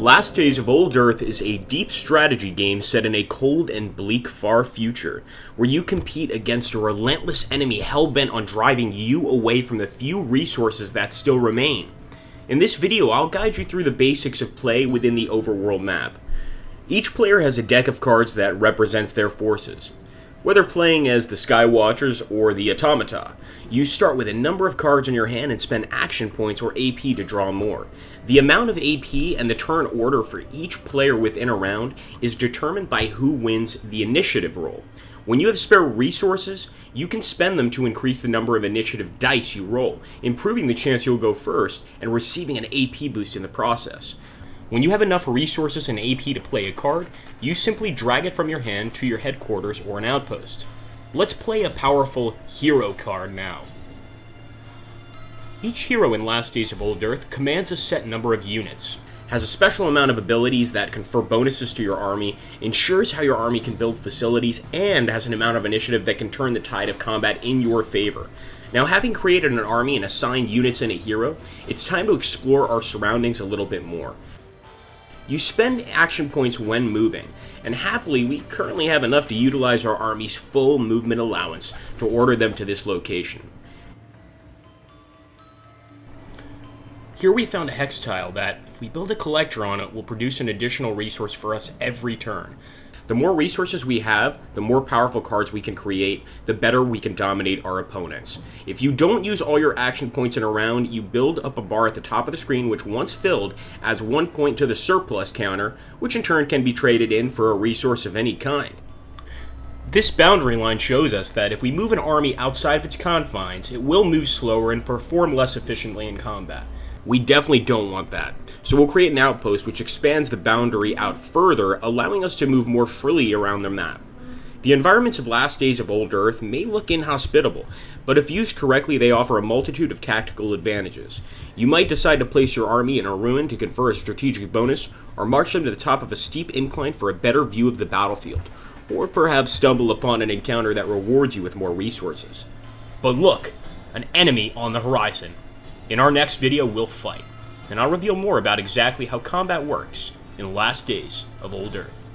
Last Days of Old Earth is a deep strategy game set in a cold and bleak far future, where you compete against a relentless enemy hell-bent on driving you away from the few resources that still remain. In this video, I'll guide you through the basics of play within the overworld map. Each player has a deck of cards that represents their forces. Whether playing as the Skywatchers or the Automata, you start with a number of cards in your hand and spend action points or AP to draw more. The amount of AP and the turn order for each player within a round is determined by who wins the initiative roll. When you have spare resources, you can spend them to increase the number of initiative dice you roll, improving the chance you'll go first and receiving an AP boost in the process. When you have enough resources and AP to play a card, you simply drag it from your hand to your headquarters or an outpost. Let's play a powerful hero card now. Each hero in Last Days of Old Earth commands a set number of units, has a special amount of abilities that confer bonuses to your army, ensures how your army can build facilities, and has an amount of initiative that can turn the tide of combat in your favor. Now, having created an army and assigned units and a hero, it's time to explore our surroundings a little bit more. You spend action points when moving, and happily we currently have enough to utilize our army's full movement allowance to order them to this location. Here we found a hex tile that, if we build a collector on it, will produce an additional resource for us every turn. The more resources we have, the more powerful cards we can create, the better we can dominate our opponents. If you don't use all your action points in a round, you build up a bar at the top of the screen which, once filled, adds 1 point to the surplus counter, which in turn can be traded in for a resource of any kind. This boundary line shows us that if we move an army outside of its confines, it will move slower and perform less efficiently in combat. We definitely don't want that, so we'll create an outpost which expands the boundary out further, allowing us to move more freely around the map. The environments of Last Days of Old Earth may look inhospitable, but if used correctly they offer a multitude of tactical advantages. You might decide to place your army in a ruin to confer a strategic bonus, or march them to the top of a steep incline for a better view of the battlefield, or perhaps stumble upon an encounter that rewards you with more resources. But look, an enemy on the horizon. In our next video, we'll fight, and I'll reveal more about exactly how combat works in Last Days of Old Earth.